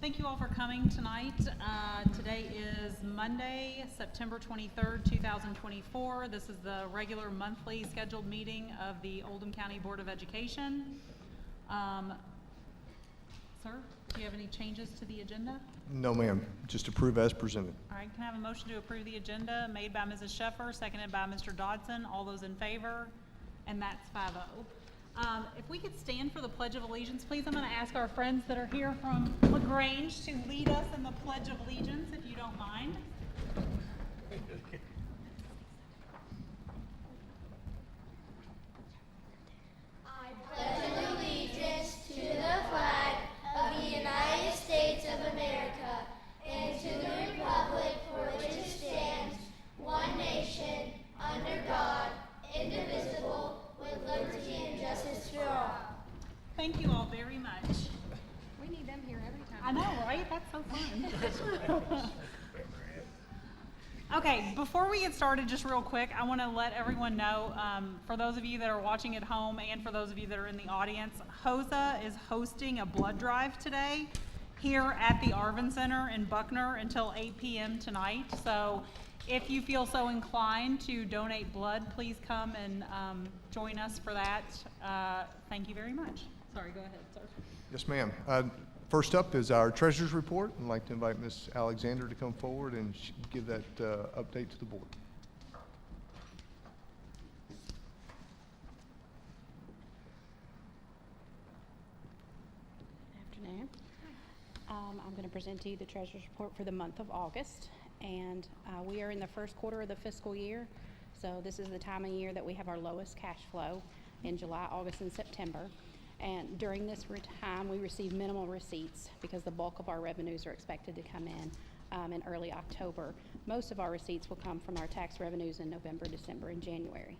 Thank you all for coming tonight. Today is Monday, September 23rd, 2024. This is the regular monthly scheduled meeting of the Oldham County Board of Education. Sir, do you have any changes to the agenda? No, ma'am. Just approve as presented. All right, can I have a motion to approve the agenda made by Mrs. Sheffer, seconded by Mr. Dodson? All those in favor? And that's 5-0. If we could stand for the Pledge of Allegiance, please. I'm going to ask our friends that are here from LaGrange to lead us in the Pledge of Allegiance, if you don't mind. I pledge allegiance to the flag of the United States of America and to the republic for which it stands, one nation, under God, indivisible, with liberty and justice for all. Thank you all very much. We need them here every time. I know, right? That's so fun. Okay, before we get started, just real quick, I want to let everyone know, for those of you that are watching at home and for those of you that are in the audience, HOSA is hosting a blood drive today here at the Arvin Center in Buckner until 8 p.m. tonight. So if you feel so inclined to donate blood, please come and join us for that. Thank you very much. Sorry, go ahead, sir. Yes, ma'am. First up is our treasurer's report. I'd like to invite Ms. Alexander to come forward and give that update to the board. Good afternoon. I'm going to present to you the Treasurer's Report for the month of August. And we are in the first quarter of the fiscal year. So this is the time of year that we have our lowest cash flow in July, August, and September. And during this time, we receive minimal receipts because the bulk of our revenues are expected to come in early October. Most of our receipts will come from our tax revenues in November, December, and January.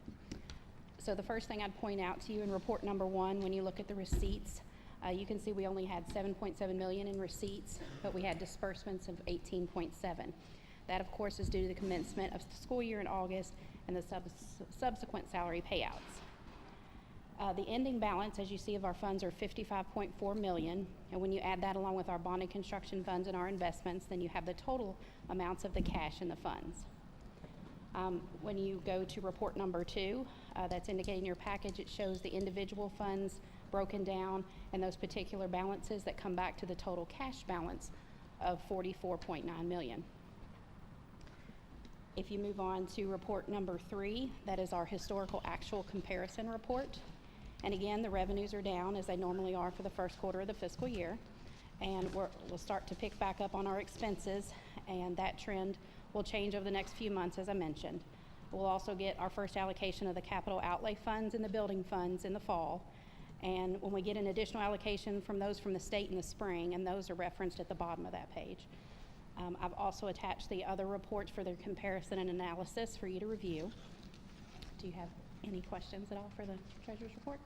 So the first thing I'd point out to you in report number 1, when you look at the receipts, you can see we only had $7.7 million in receipts, but we had disbursements of $18.7. That, of course, is due to the commencement of the school year in August and the subsequent salary payouts. The ending balance, as you see, of our funds are $55.4 million, and when you add that along with our bonded construction funds and our investments, then you have the total amounts of the cash in the funds. When you go to report number 2, that's indicated in your package, it shows the individual funds broken down and those particular balances that come back to the total cash balance of $44.9 million. If you move on to report number 3, that is our historical actual comparison report. And again, the revenues are down as they normally are for the first quarter of the fiscal year. And we'll start to pick back up on our expenses, and that trend will change over the next few months, as I mentioned. We'll also get our first allocation of the capital outlay funds and the building funds in the fall. And when we get an additional allocation from those from the state in the spring, and those are referenced at the bottom of that page. I've also attached the other reports for their comparison and analysis for you to review. Do you have any questions at all for the Treasurer's Report?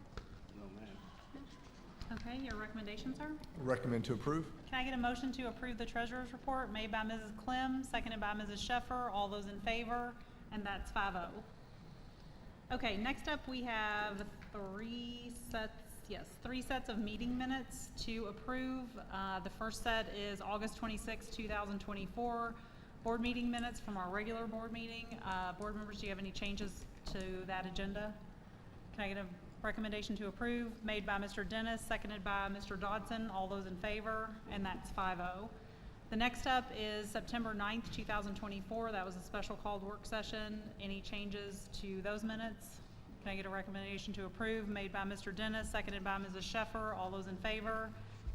No, ma'am. Okay, your recommendation, sir? Recommend to approve. Can I get a motion to approve the Treasurer's Report made by Mrs. Clem, seconded by Mrs. Sheffer? All those in favor? And that's 5-0. Okay, next up we have three sets of meeting minutes to approve. The first set is August 26, 2024, board meeting minutes from our regular board meeting. Board members, do you have any changes to that agenda? Can I get a recommendation to approve made by Mr. Dennis, seconded by Mr. Dodson? All those in favor? And that's 5-0. The next up is September 9th, 2024. That was a special called work session. Any changes to those minutes? Can I get a recommendation to approve made by Mr. Dennis, seconded by Mrs. Sheffer? All those in favor?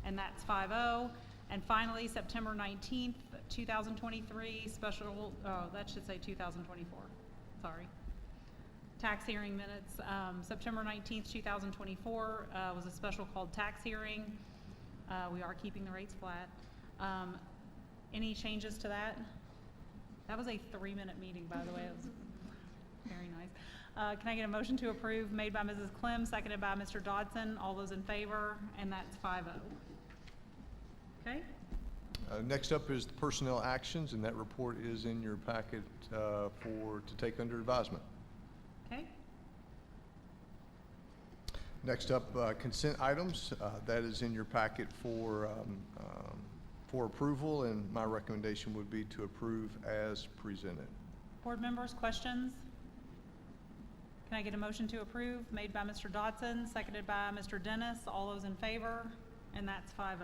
And that's 5-0. And finally, September 19th, 2023, that should say 2024, sorry. Tax hearing minutes. September 19th, 2024 was a special called tax hearing. We are keeping the rates flat. Any changes to that? That was a 3-minute meeting, by the way. It was very nice. Can I get a motion to approve made by Mrs. Clem, seconded by Mr. Dodson? All those in favor? And that's 5-0. Okay? Next up is the personnel actions, and that report is in your packet to take under advisement. Okay. Next up, consent items. That is in your packet for for approval, and my recommendation would be to approve as presented. Board members, questions? Can I get a motion to approve? Made by Mr. Dodson, seconded by Mr. Dennis. All those in favor? And that's 5-0. Okay,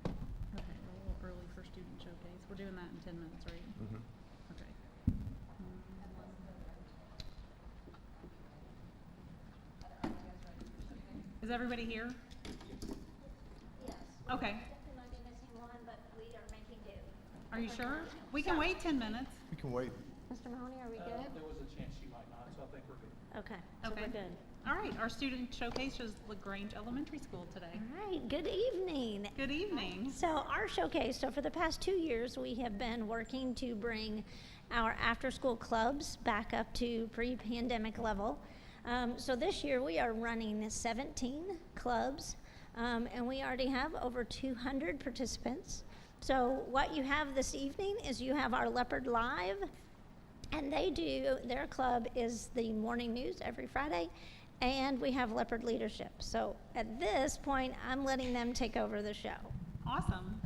we're a little early for student showcase. We're doing that in 10 minutes, right? Okay. Is everybody here? Yes. Okay. We might be missing one, but we are making do. Are you sure? We can wait 10 minutes. We can wait. Mr. Mahoney, are we good? There was a chance she might not, so I think we're good. Okay, so Okay. we're good. All right, our student showcase is LaGrange Elementary School today. All right, good evening. Good evening. So our showcase, so for the past 2 years, we have been working to bring our after-school clubs back up to pre-pandemic level. So this year, we are running 17 clubs, and we already have over 200 participants. So what you have this evening is you have our Leopard Live, and their club is the morning news every Friday, and we have Leopard Leadership. So at this point, I'm letting them take over the show. Awesome.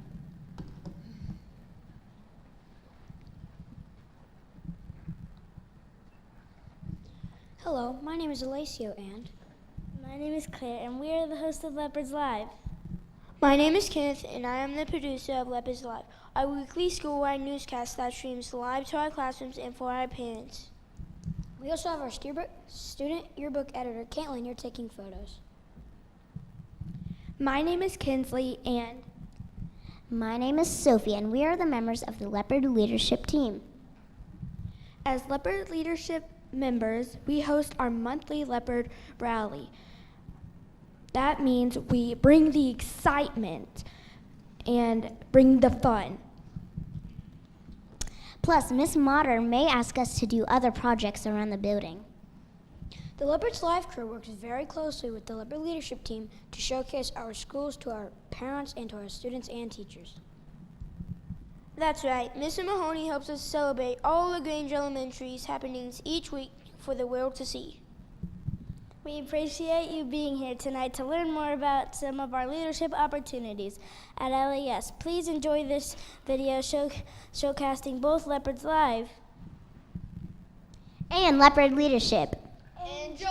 Hello, my name is Alacio, and my name is Claire, and we are the hosts of Leopards Live. My name is Kenneth, and I am the producer of Leopards Live, a weekly school-wide newscast that streams live to our classrooms and for our parents. We also have our student yearbook editor, Caitlin, here taking photos. My name is Kinsley, and My name is Sophie, and we are the members of the Leopard Leadership Team. as Leopard Leadership members, we host our monthly Leopard Rally. That means we bring the excitement and bring the fun. Plus, Miss Modern may ask us to do other projects around the building. The Leopards Live crew works very closely with the Leopard Leadership Team to showcase our schools to our parents and to our students and teachers. That's right. Mr. Mahoney helps us celebrate all LaGrange Elementary's happenings each week for the world to see. We appreciate you being here tonight to learn more about some of our leadership opportunities at LAS. Please enjoy this video showcasing both Leopards Live. And Leopard Leadership. Enjoy!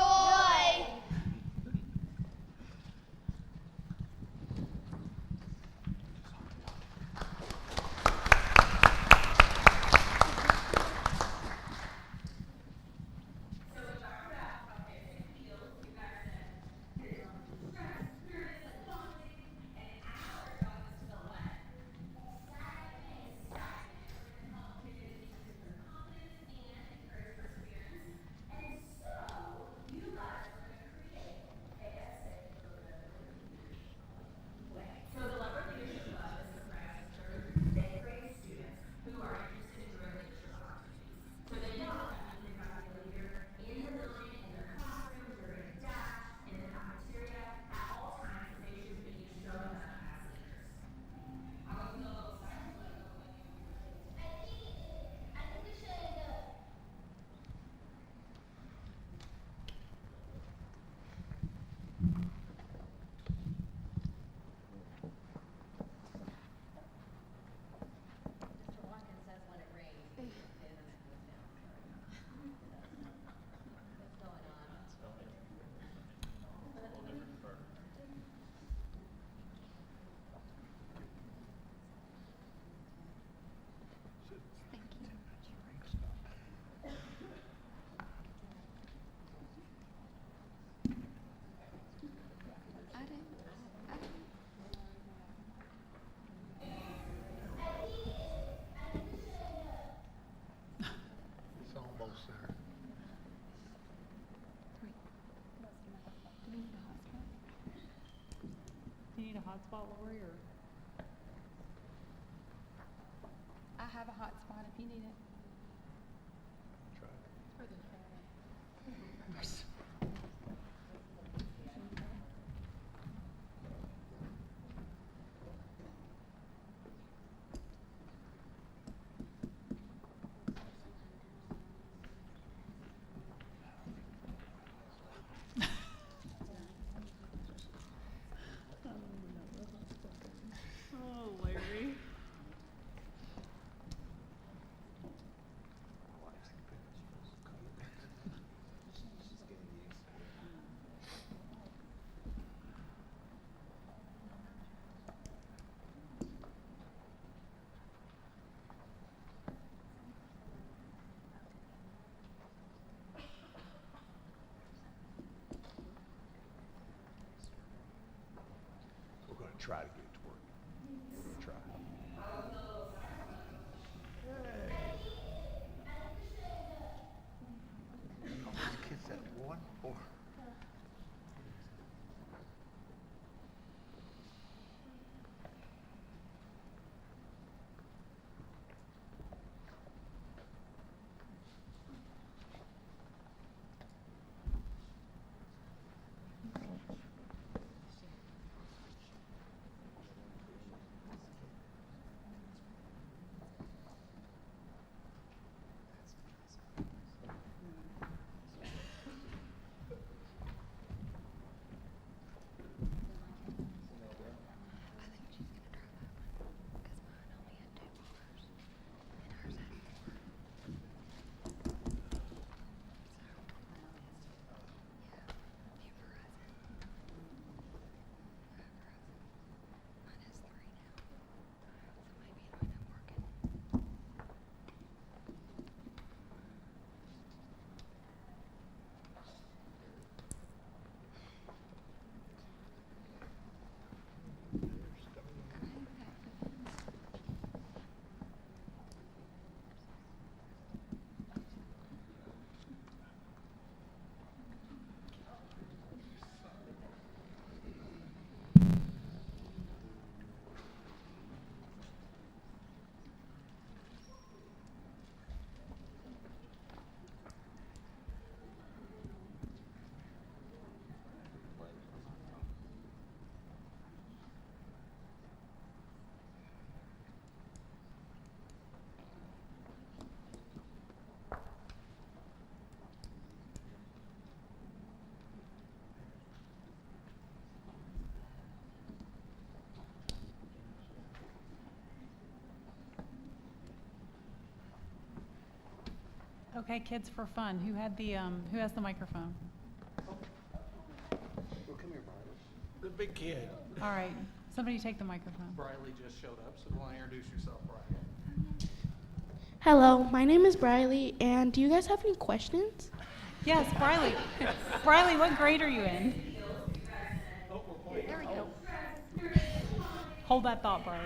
It's almost there. Do you need a hotspot, Lori, or? I have a hotspot if you need it. try to get it to work. We're gonna try. How many kids at one or? Okay, kids for fun. Who had the, who has the microphone? Well, come here, Briley. The big kid. All right, somebody take the microphone. Briley just showed up, so why don't you introduce yourself, Briley? Hello, my name is Briley, and do you guys have any questions? Yes, Briley. Briley, what grade are you in? There we go. Hold that thought, Briley.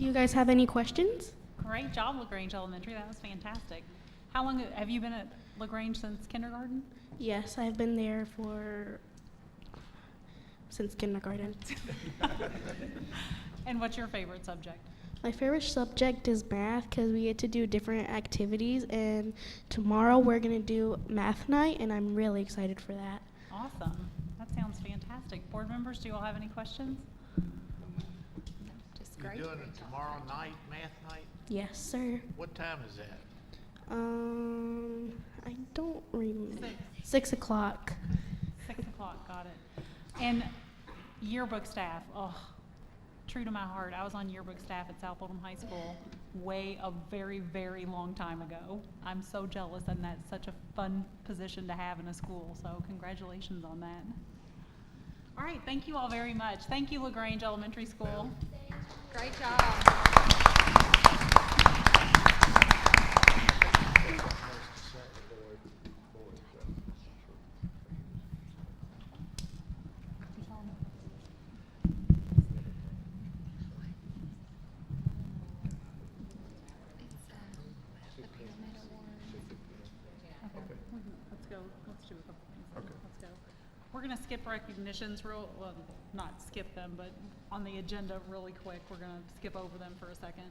Do you guys have any questions? Great job, LaGrange Elementary. That was fantastic. How long have you been at LaGrange since kindergarten? Yes, I've been there since kindergarten. And what's your favorite subject? My favorite subject is math because we get to do different activities, and tomorrow we're going to do math night, and I'm really excited for that. Awesome. That sounds fantastic. Board members, do you all have any questions? Just great. You're doing it tomorrow night, math night? Yes, sir. What time is that? I don't remember. 6. 6 o'clock. 6 o'clock, got it. And yearbook staff, oh, true to my heart. I was on yearbook staff at South Oldham High School a very, very long time ago. I'm so jealous, and that's such a fun position to have in a school, so congratulations on that. All right, thank you all very much. Thank you, LaGrange Elementary School. Great job. Let's do a couple things. Okay. Let's go. We're gonna skip recognitions well, not skip them, but on the agenda really quick. We're gonna skip over them for a second.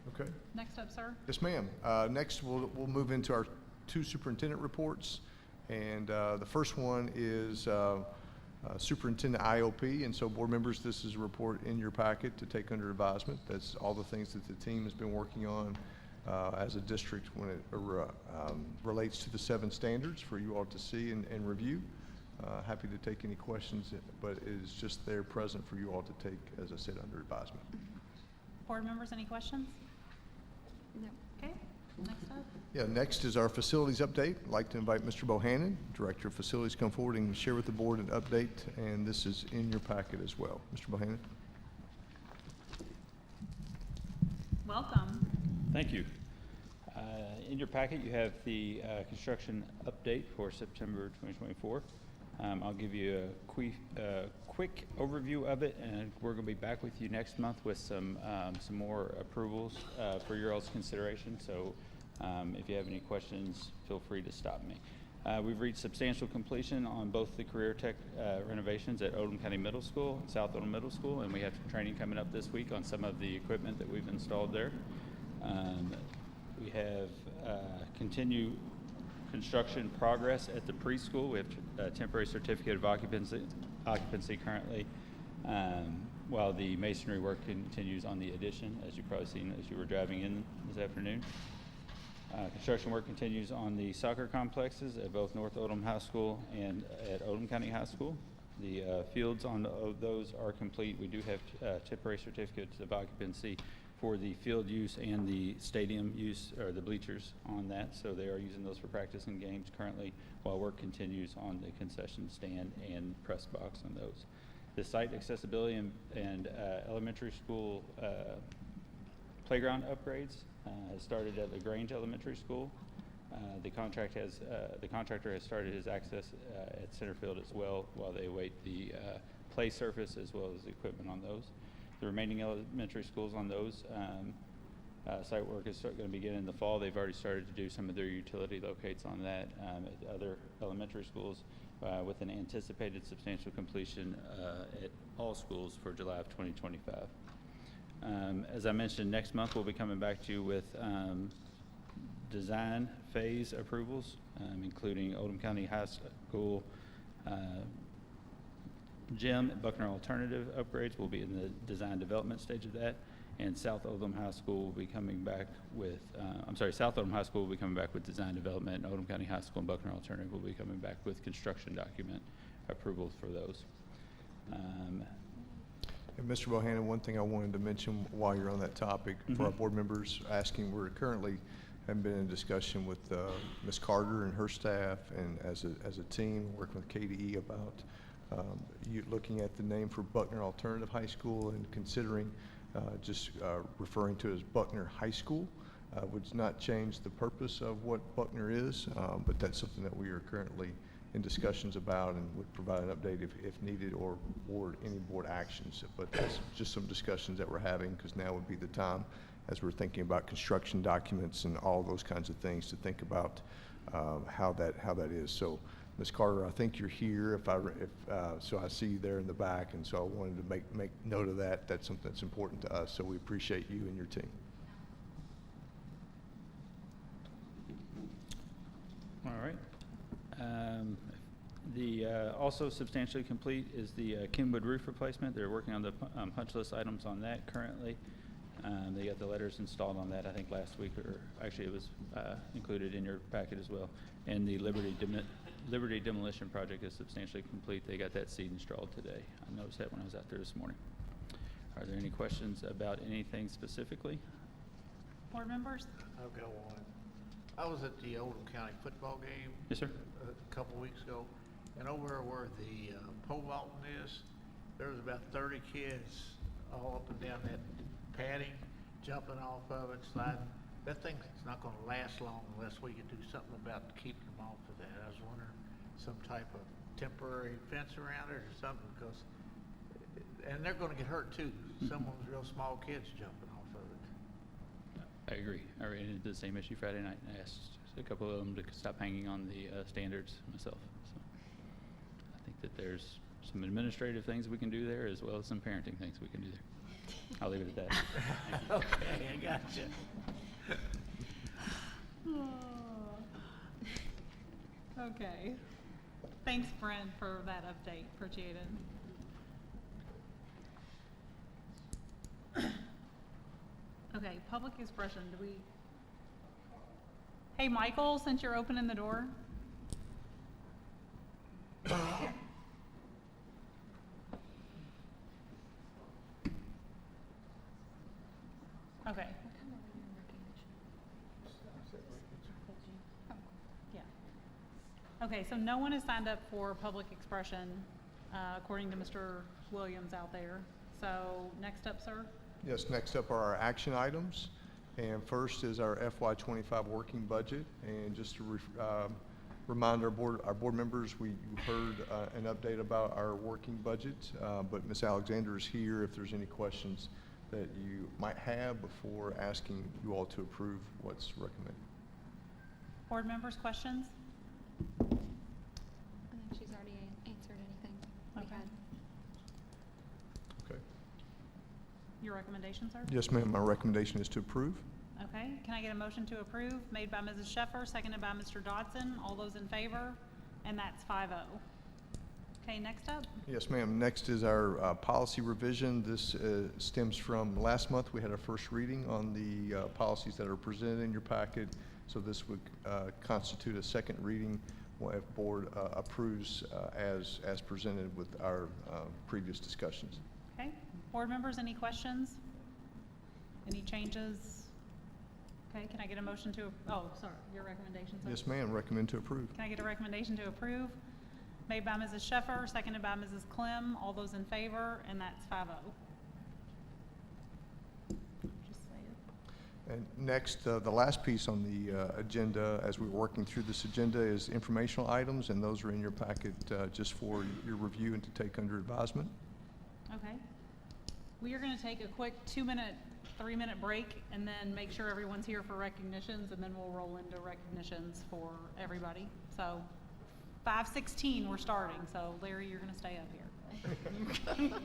Okay. Next up, sir. Yes, ma'am. Next, we'll move into our 2 superintendent reports. And the first one is Superintendent IOP. And so, board members, this is a report in your packet to take under advisement. That's all the things that the team has been working on as a district when it relates to the 7 standards for you all to see and review. Happy to take any questions, but it is just there present for you all to take, as I said, under advisement. Board members, any questions? No. Okay, next up. Yeah, next is our facilities update. I'd like to invite Mr. Bohannon, Director of Facilities, come forward and share with the board an update, and this is in your packet as well. Mr. Bohannon. Welcome. Thank you. In your packet, you have the construction update for September 2024. I'll give you a quick overview of it, and we're going to be back with you next month with some more approvals for your all's consideration. So if you have any questions, feel free to stop me. We've reached substantial completion on both the Career Tech renovations at Oldham County Middle School and South Oldham Middle School, and we have training coming up this week on some of the equipment that we've installed there. We have continued construction progress at the preschool. We have a temporary certificate of occupancy currently, while the masonry work continues on the addition, as you've probably seen as you were driving in this afternoon. Construction work continues on the soccer complexes at both North Oldham High School and at Oldham County High School. The fields on those are complete. We do have temporary certificates of occupancy for the field use and the stadium use, or the bleachers on that. So they are using those for practice and games currently, while work continues on the concession stand and press box on those. The site accessibility and elementary school playground upgrades has started at LaGrange Elementary School. The contractor has started his access at Centerfield as well, while they await the play surface as well as the equipment on those. The remaining elementary schools on those site work is going to begin in the fall. They've already started to do some of their utility locates on that at other elementary schools, with an anticipated substantial completion at all schools for July of 2025. As I mentioned, next month we'll be coming back to you with design phase approvals, including Oldham County High School gym, Buckner Alternative upgrades will be in the design development stage of that, and South Oldham High School will be coming back with, South Oldham High School will be coming back with design development, and Oldham County High School and Buckner Alternative will be coming back with construction document approvals for those. And Mr. Bohannon, one thing I wanted to mention while you're on that topic, for our board members asking, we're currently have been in discussion with Ms. Carter and her staff, and as a team, working with KDE about you looking at the name for Buckner Alternative High School and considering just referring to it as Buckner High School. Would not change the purpose of what Buckner is, but that's something that we are currently in discussions about and would provide an update if needed or any board actions. But that's just some discussions that we're having, because now would be the time, as we're thinking about construction documents and all those kinds of things, to think about how that is. So, Ms. Carter, I think you're here. So I see you there in the back, and so I wanted to make note of that. That's something that's important to us. So we appreciate you and your team. All right. Also substantially complete is the Kenwood roof replacement. They're working on the punch list items on that currently. They got the letters installed on that, I think, last week, or actually it was included in your packet as well. And the Liberty demolition project is substantially complete. They got that seed installed today. I noticed that when I was out there this morning. Are there any questions about anything specifically? Board members? I've got one. I was at the Oldham County football game Yes, sir. a couple weeks ago, and over where the pole vaulting is, there was about 30 kids all up and down that padding, jumping off of it, sliding. That thing's not going to last long unless we can do something about keeping them off of that. I was wondering some type of temporary fence around it or something, because, and they're going to get hurt too. Someone's real small kids jumping off of it. I agree. I ran into the same issue Friday night, and I asked a couple of them to stop hanging on the standards myself. So I think that there's some administrative things we can do there, as well as some parenting things we can do there. I'll leave it at that. Okay, I gotcha. Okay. Thanks, Brent, for that update. Appreciate it. Okay, public expression. Hey, Michael, since you're opening the door. Okay. Yeah. Okay, so no one has signed up for public expression, according to Mr. Williams out there. So next up, sir. Yes, next up are our action items. And first is our FY25 working budget. And just to remind our board members, you heard an update about our working budget, but Ms. Alexander is here if there's any questions that you might have before asking you all to approve what's recommended. Board members, questions? I think she's already answered anything we Okay. had. Okay. Your recommendation, sir? Yes, ma'am. My recommendation is to approve. Okay, can I get a motion to approve, made by Mrs. Sheffer, seconded by Mr. Dodson? All those in favor? And that's 5-0. Okay, next up? Yes, ma'am. Next is our policy revision. This stems from last month. We had our first reading on the policies that are presented in your packet. So this would constitute a second reading if board approves as presented with our previous discussions. Okay, board members, any questions? Any changes? Okay, can I get a motion to, oh, sorry, your recommendation, sir? Yes, ma'am. Recommend to approve. Can I get a recommendation to approve? Made by Mrs. Sheffer, seconded by Mrs. Clem. All those in favor, and that's 5-0. Just say it. And next, the last piece on the agenda, as we're working through this agenda, is informational items, and those are in your packet just for your review and to take under advisement. Okay. We are going to take a quick 2-minute, 3-minute break, and then make sure everyone's here for recognitions, and then we'll roll into recognitions for everybody. So 5:16 we're starting, so Larry, you're going to stay up here.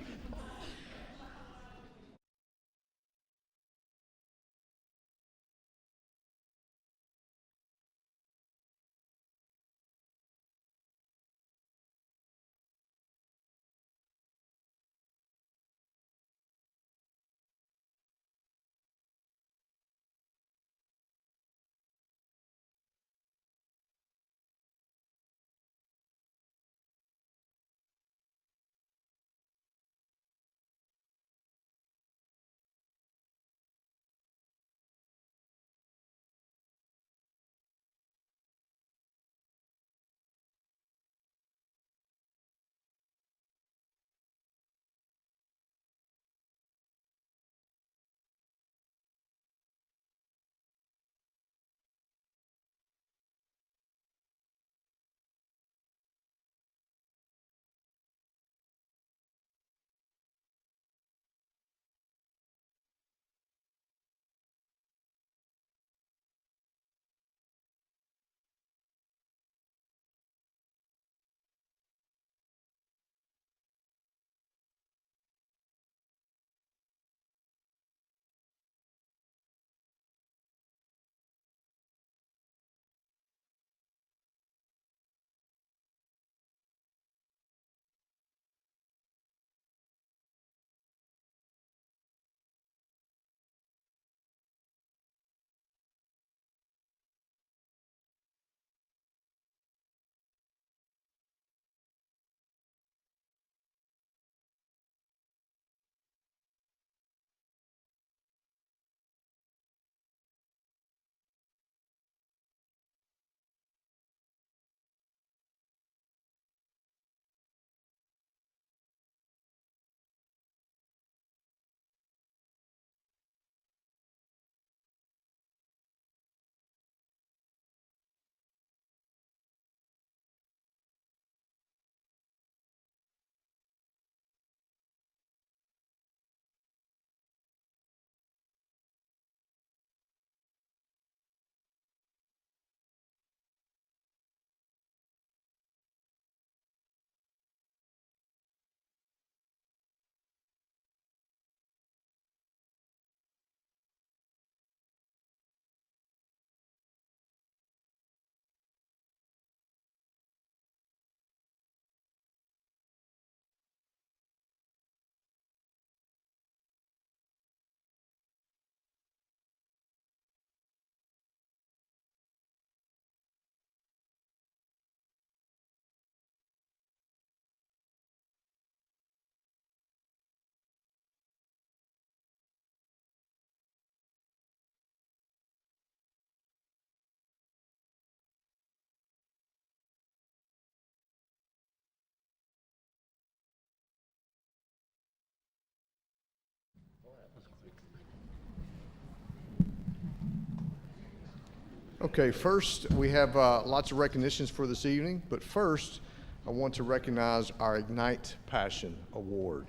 Okay, first, we have lots of recognitions for this evening, but first, I want to recognize our Ignite Passion Award.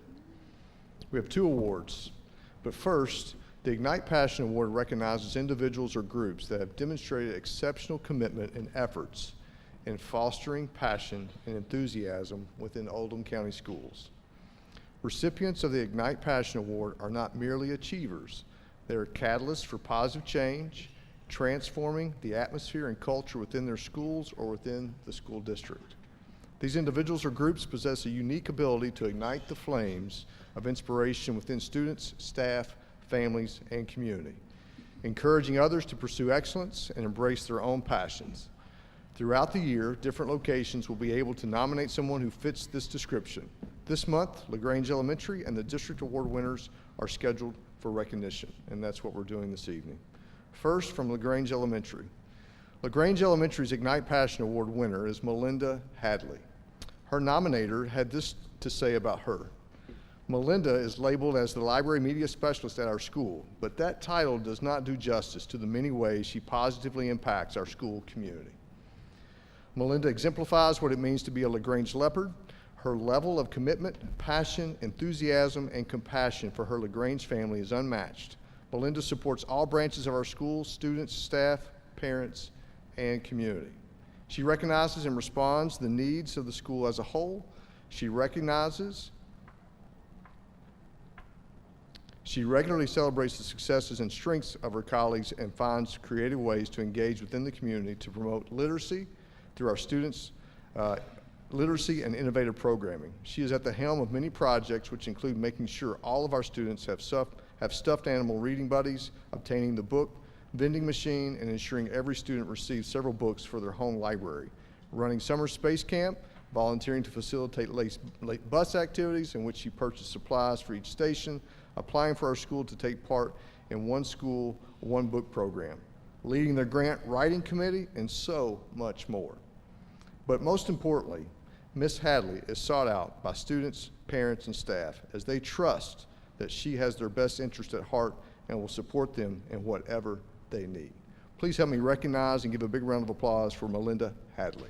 We have 2 awards, but first, the Ignite Passion Award recognizes individuals or groups that have demonstrated exceptional commitment and efforts in fostering passion and enthusiasm within Oldham County Schools. Recipients of the Ignite Passion Award are not merely achievers, they are catalysts for positive change, transforming the atmosphere and culture within their schools or within the school district. These individuals or groups possess a unique ability to ignite the flames of inspiration within students, staff, families, and community, encouraging others to pursue excellence and embrace their own passions. Throughout the year, different locations will be able to nominate someone who fits this description. This month, LaGrange Elementary and the district award winners are scheduled for recognition, and that's what we're doing this evening. First, from LaGrange Elementary. LaGrange Elementary's Ignite Passion Award winner is Melinda Hadley. Her nominator had this to say about her. Melinda is labeled as the library media specialist at our school, but that title does not do justice to the many ways she positively impacts our school community. Melinda exemplifies what it means to be a LaGrange Leopard. Her level of commitment, passion, enthusiasm, and compassion for her LaGrange family is unmatched. Melinda supports all branches of our school, students, staff, parents, and community. She recognizes and responds to the needs of the school as a whole. She regularly celebrates the successes and strengths of her colleagues and finds creative ways to engage within the community to promote literacy through our students' literacy and innovative programming. She is at the helm of many projects which include making sure all of our students have stuffed animal reading buddies, obtaining the book vending machine, and ensuring every student receives several books for their home library, running summer space camp, volunteering to facilitate late bus activities in which she purchased supplies for each station, applying for our school to take part in One School, One Book program, leading the grant writing committee, and so much more. But most importantly, Ms. Hadley is sought out by students, parents, and staff as they trust that she has their best interest at heart and will support them in whatever they need. Please help me recognize and give a big round of applause for Melinda Hadley.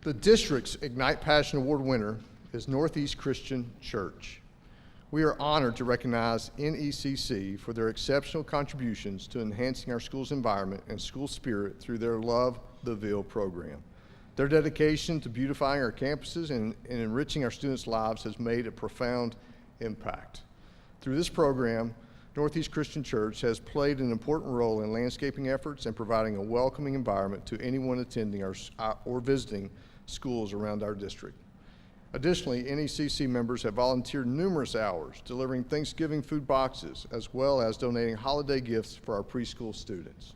The district's Ignite Passion Award winner is Northeast Christian Church. We are honored to recognize NECC for their exceptional contributions to enhancing our school's environment and school spirit through their Love the Ville program. Their dedication to beautifying our campuses and enriching our students' lives has made a profound impact. Through this program, Northeast Christian Church has played an important role in landscaping efforts and providing a welcoming environment to anyone attending or visiting schools around our district. Additionally, NECC members have volunteered numerous hours delivering Thanksgiving food boxes as well as donating holiday gifts for our preschool students.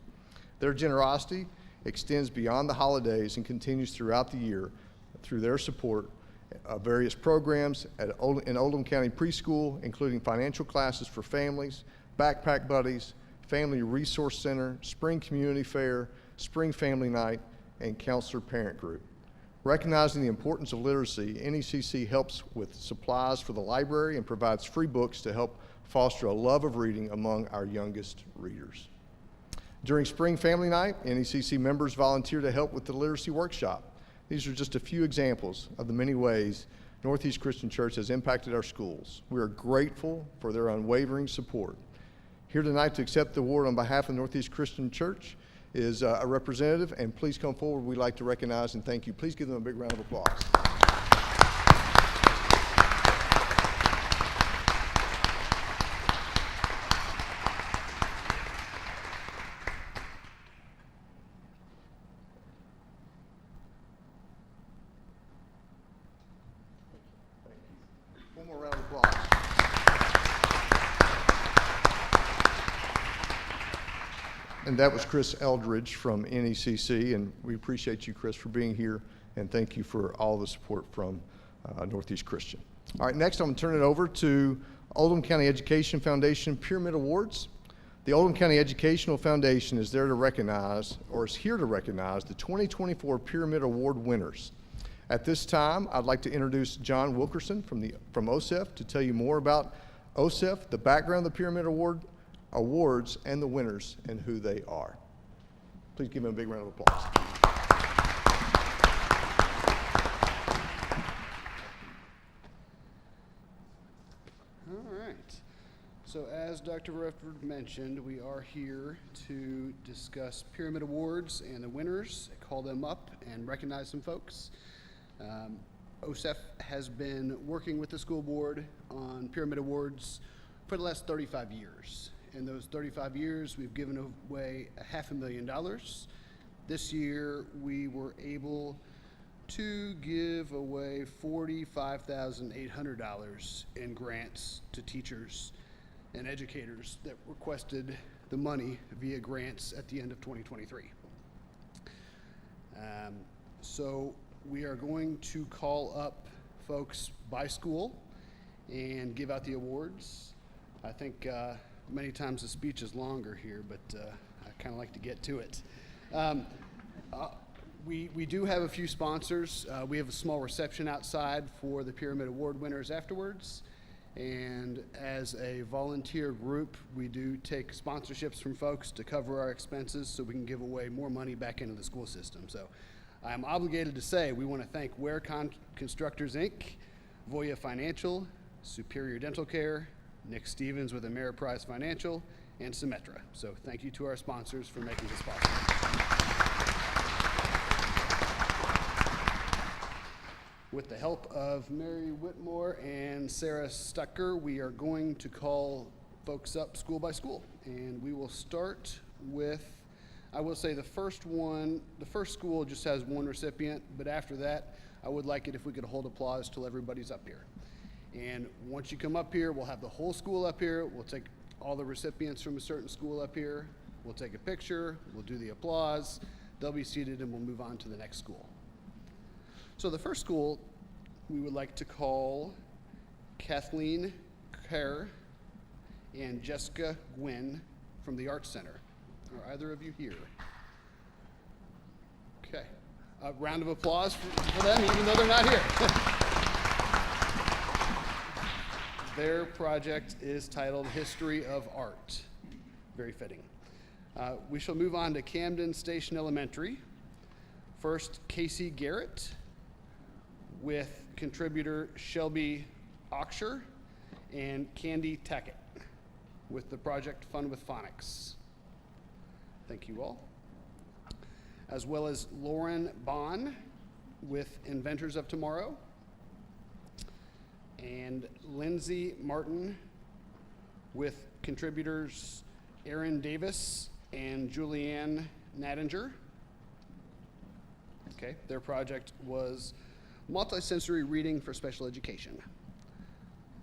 Their generosity extends beyond the holidays and continues throughout the year through their support of various programs in Oldham County Preschool, including financial classes for families, backpack buddies, Family Resource Center, Spring Community Fair, Spring Family Night, and Counselor Parent Group. Recognizing the importance of literacy, NECC helps with supplies for the library and provides free books to help foster a love of reading among our youngest readers. During Spring Family Night, NECC members volunteer to help with the literacy workshop. These are just a few examples of the many ways Northeast Christian Church has impacted our schools. We are grateful for their unwavering support. Here tonight to accept the award on behalf of Northeast Christian Church is a representative, and please come forward. We'd like to recognize and thank you. Please give them a big round of applause. One more round of applause. And that was Chris Eldridge from NECC, and we appreciate you, Chris, for being here and thank you for all the support from Northeast Christian. All right, next I'm going to turn it over to Oldham County Education Foundation Pyramid Awards. The Oldham County Educational Foundation is here to recognize the 2024 Pyramid Award winners. At this time, I'd like to introduce John Wilkerson from OSEF to tell you more about OSEF, the background of the Pyramid Awards, and the winners and who they are. Please give him a big round of applause. All right. So as Dr. Redford mentioned, we are here to discuss Pyramid Awards and the winners, call them up and recognize some folks. OSEF has been working with the school board on Pyramid Awards for the last 35 years. In those 35 years, we've given away $500,000. This year, we were able to give away $45,800 in grants to teachers and educators that requested the money via grants at the end of 2023. So we are going to call up folks by school and give out the awards. I think many times the speech is longer here, but I kind of like to get to it. We do have a few sponsors. We have a small reception outside for the Pyramid Award winners afterwards. And as a volunteer group, we do take sponsorships from folks to cover our expenses so we can give away more money back into the school system. So I'm obligated to say we want to thank Ware Constructors, Inc., Voya Financial, Superior Dental Care, Nick Stevens with Ameriprise Financial, and Symetra. So thank you to our sponsors for making this possible. With the help of Mary Whitmore and Sarah Stucker, we are going to call folks up school by school. And we will start with, I will say the first school just has one recipient, but after that, I would like it if we could hold applause till everybody's up here. And once you come up here, we'll have the whole school up here. We'll take all the recipients from a certain school up here. We'll take a picture, we'll do the applause, they'll be seated, and we'll move on to the next school. So the first school we would like to call Kathleen Kerr and Jessica Gwynn from the Arts Center. Are either of you here? Okay. A round of applause for them, even though they're not here. Their project is titled History of Art. Very fitting. We shall move on to Camden Station Elementary. First, Casey Garrett with contributor Shelby Oxher and Candy Tackett with the project Fun with Phonics. Thank you all. As well as Lauren Bond with Inventors of Tomorrow and Lindsay Martin with contributors Aaron Davis and Julianne Nadinger. Okay, their project was Multisensory Reading for Special Education.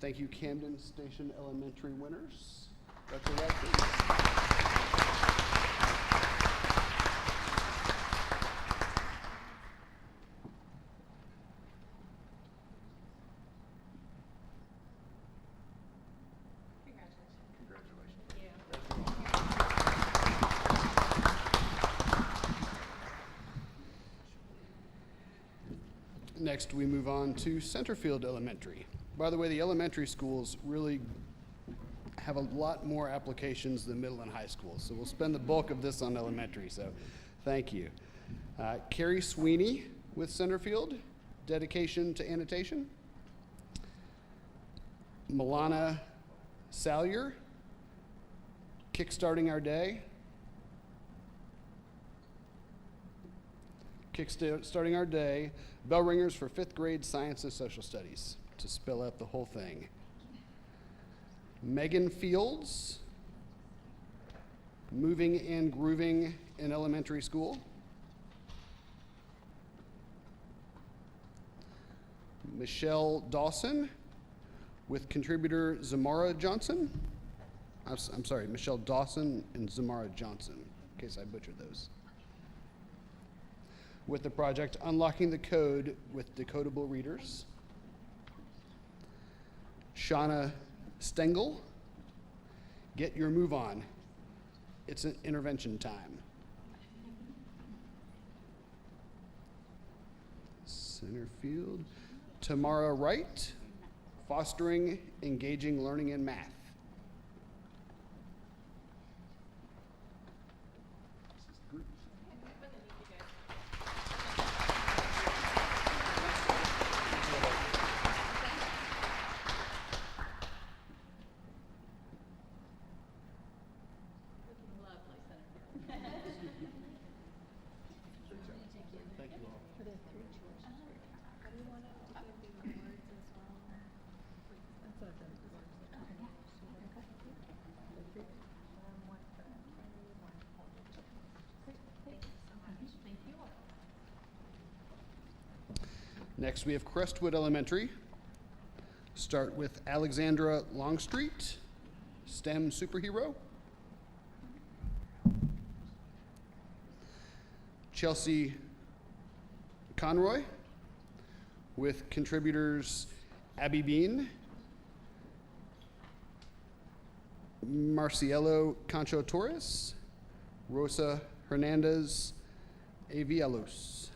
Thank you, Camden Station Elementary winners. Dr. Radford. Next, we move on to Centerfield Elementary. By the way, the elementary schools really have a lot more applications than middle and high schools, so we'll spend the bulk of this on elementary, so thank you. Carrie Sweeney with Centerfield, Dedication to Annotation. Milana Salyer, Kickstarting Our Day. Kickstarting Our Day, Bell Ringers for 5th grade Science and Social Studies, to spell out the whole thing. Megan Fields, Moving and Grooving in Elementary School. Michelle Dawson with contributor Zamara Johnson. I'm sorry, Michelle Dawson and Zamara Johnson, in case I butchered those. with the project Unlocking the Code with Decodable Readers. Shauna Stengel, Get Your Move On. It's an intervention time. Center field. Tamara Wright, Fostering Engaging Learning in Math. Next, we have Crestwood Elementary. Start with Alexandra Longstreet, STEM superhero. Chelsea Conroy, with contributors Abby Bean, Marcielo Concho Torres, Rosa Hernandez Avialos.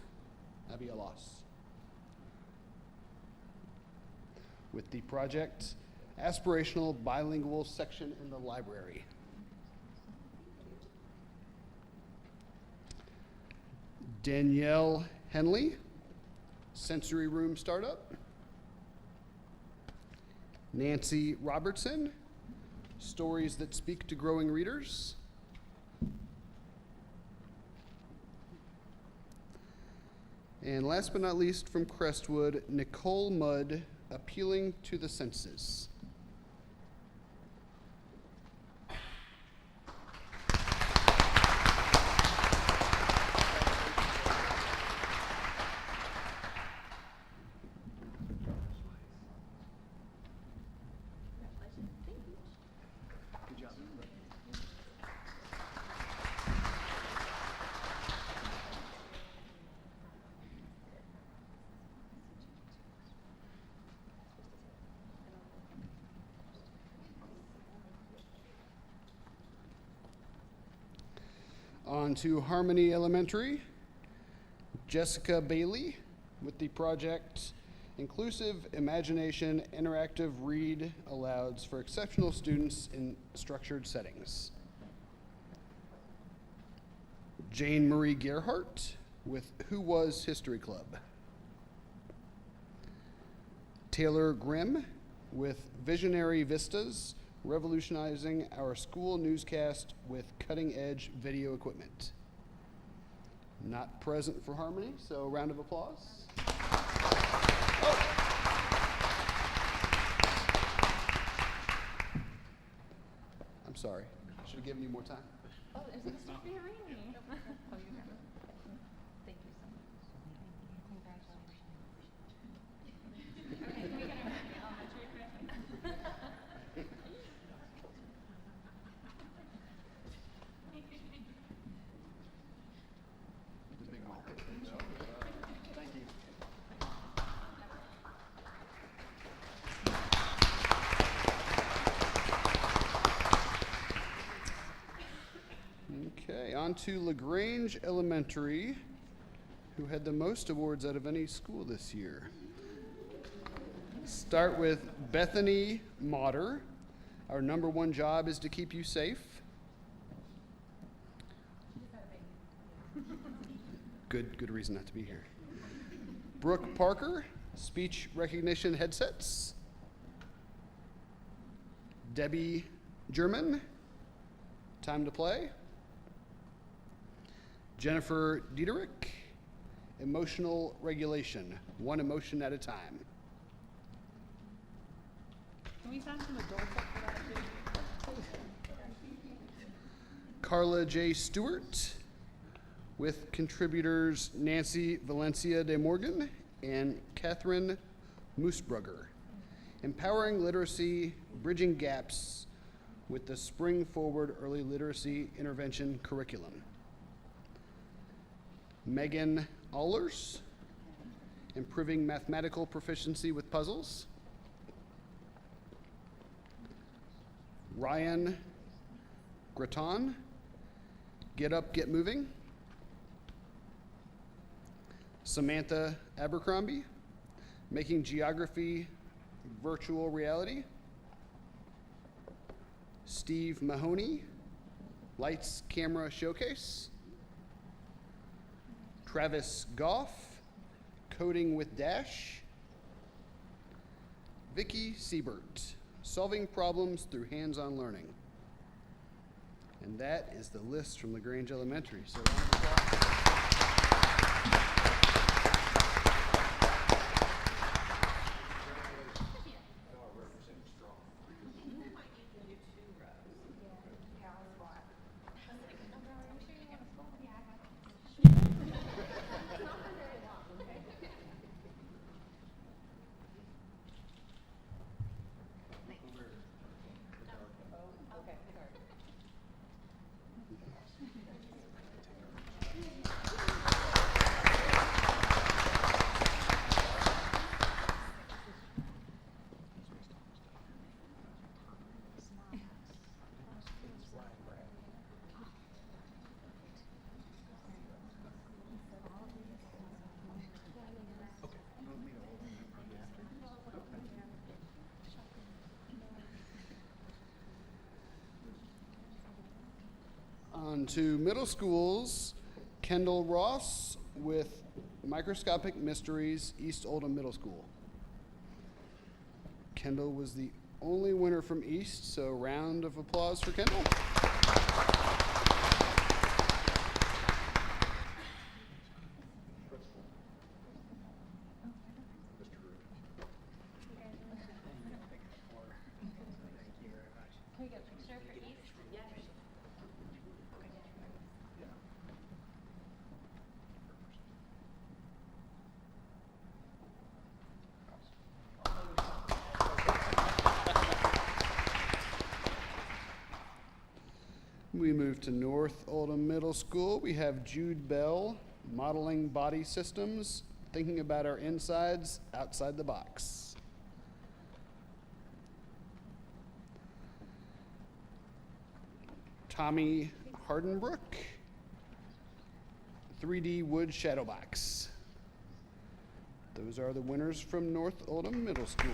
With the project Aspirational Bilingual Section in the Library. Danielle Henley, Sensory Room Startup. Nancy Robertson, Stories That Speak to Growing Readers. And last but not least, from Crestwood, Nicole Mudd, Appealing to the Senses. On to Harmony Elementary, Jessica Bailey with the project Inclusive Imagination Interactive Read Alouds for Exceptional Students in Structured Settings. Jane Marie Gerhart with Who Was History Club. Taylor Grimm with Visionary Vistas, Revolutionizing Our School Newscast with Cutting-Edge Video Equipment. Not present for Harmony, so round of applause. Oh. I'm sorry. I should have given you more time. Oh, there's Mr. Fiorini. Oh, you have it. Thank you so much. Congratulations. Okay, we got elementary. Thank you. Okay, on to LaGrange Elementary, who had the most awards out of any school this year. Start with Bethany Motter. Our number one job is to keep you safe. Good reason not to be here. Brooke Parker, speech recognition headsets. Debbie German, time to play. Jennifer Diederich, emotional regulation, one emotion at a time. Can we sign some adults up for that too? Carla J. Stewart, with contributors Nancy Valencia de Morgan and Catherine Moosbrugger. Empowering literacy, bridging gaps with the Spring Forward Early Literacy Intervention Curriculum. Megan Ahlers, improving mathematical proficiency with puzzles. Ryan Graton, get up, get moving. Samantha Abercrombie, making geography virtual reality. Steve Mahoney, lights, camera, showcase. Travis Goff, coding with Dash. Vicky Siebert, solving problems through hands-on learning. And that is the list from LaGrange Elementary. So round of applause. On to middle schools, Kendall Ross with Microscopic Mysteries, East Oldham Middle School. Kendall was the only winner from East, so round of applause for Kendall. We move to North Oldham Middle School. We have Jude Bell, modeling body systems, thinking about our insides outside the box. Tommy Hardenbrook, 3D wood shadow box. Those are the winners from North Oldham Middle School.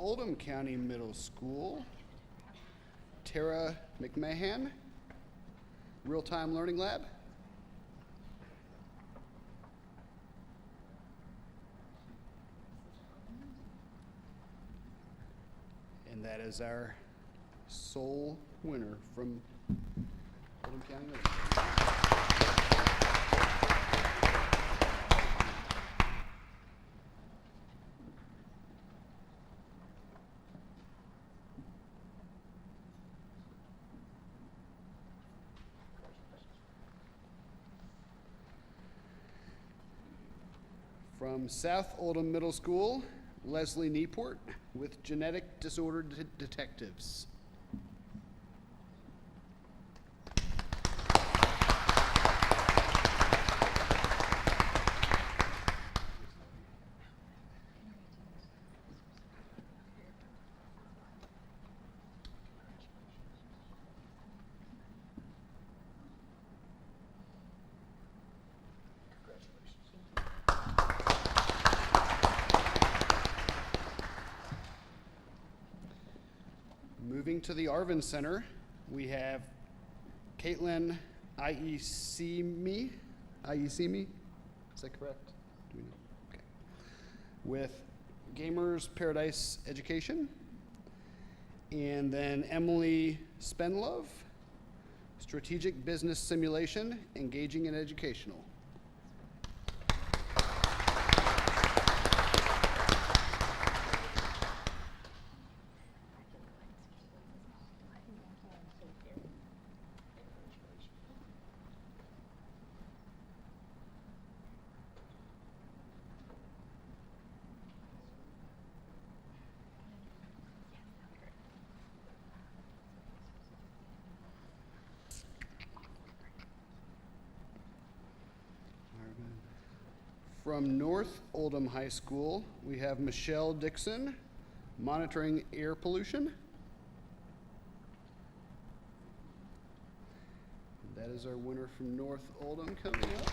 Oldham County Middle School, Tara McMahon, Real-Time Learning Lab. And that is our sole winner from Oldham County Middle School. From South Oldham Middle School, Leslie Nieport with Genetic Disorder Detectives. Moving to the Arvin Center, we have Caitlin Iesimi, is that correct? Do we know? Okay. With Gamers Paradise Education. And then Emily Spenlove, Strategic Business Simulation, Engaging and Educational. From North Oldham High School, we have Michelle Dixon, monitoring air pollution. That is our winner from North Oldham coming up.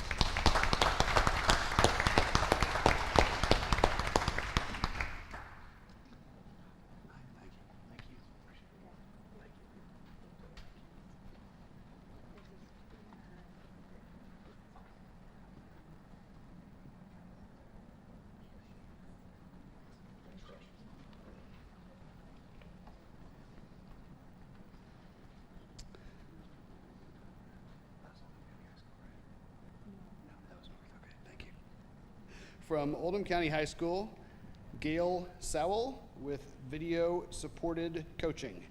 From Oldham County High School, Gail Sowell with video-supported coaching,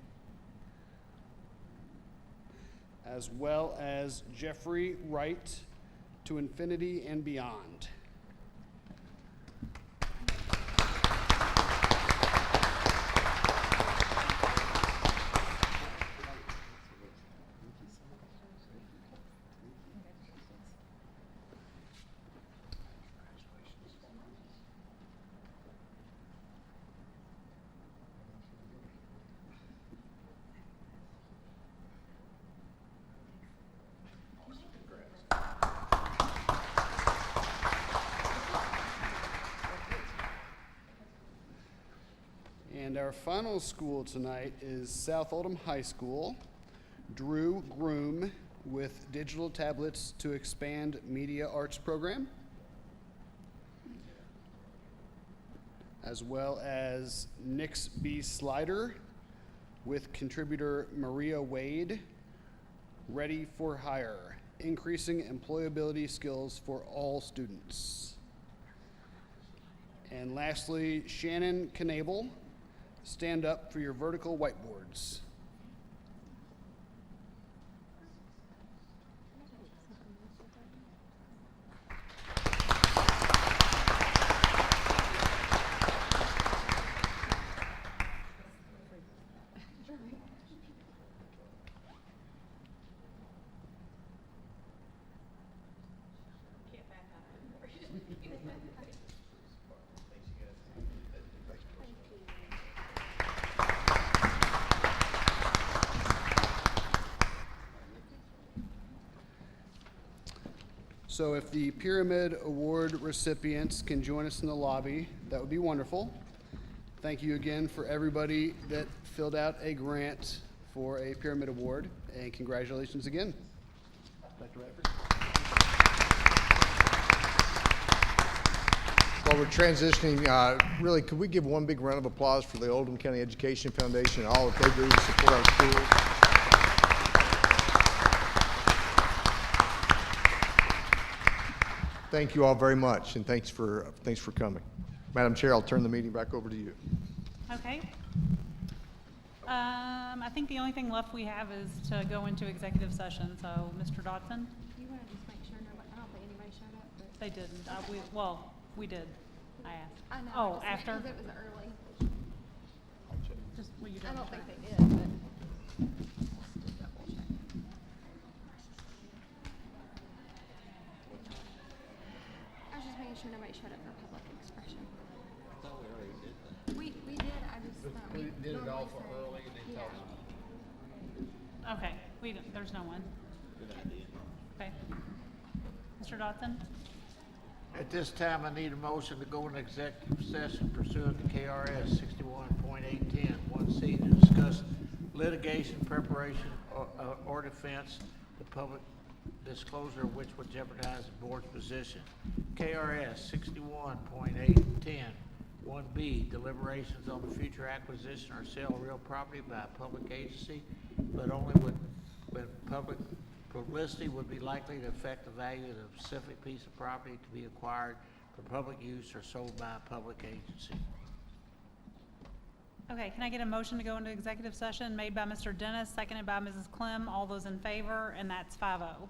as well as Jeffrey Wright to infinity and beyond. And our final school tonight is South Oldham High School, Drew Groom with digital tablets to expand media arts program, as well as Nix B. Slider with contributor Maria Wade, ready for hire, increasing employability skills for all students. And lastly, Shannon Knable, stand up for your vertical whiteboards. So if the Pyramid Award recipients can join us in the lobby, that would be wonderful. Thank you again for everybody that filled out a grant for a Pyramid Award, and congratulations again. Dr. Radford. While we're transitioning, really, could we give one big round of applause for the Oldham County Education Foundation and all that they do to support our schools? Thank you all very much, and thanks for coming. Madam Chair, I'll turn the meeting back over to you. Okay. I think the only thing left we have is to go into executive session. So, Mr. Dodson? You want to just make sure nobody, I don't think anybody showed up, but. They didn't. We did. I asked. I know. Oh, I just meant after? 'cause it was early. Just, well, you I didn't don't think check. they did, but. Just double check. I was just making sure nobody showed up for public expression. I thought we already did that. We did, I just thought we did it all normally for say- early and then Yeah. toss Okay. There's no one. Good idea. Okay. Mr. Dodson? At this time, I need a motion to go into executive session pursuant to KRS 61.810, 1C, to discuss litigation, preparation, or defense, the public disclosure of which would jeopardize the board's position. KRS 61.810, 1B, deliberations on the future acquisition or sale of real property by a public agency, but only when public publicity would be likely to affect the value of the specific piece of property to be acquired for public use or sold by a public agency. Okay, can I get a motion to go into executive session made by Mr. Dennis, seconded by Mrs. Clem? All those in favor, and that's 5-0.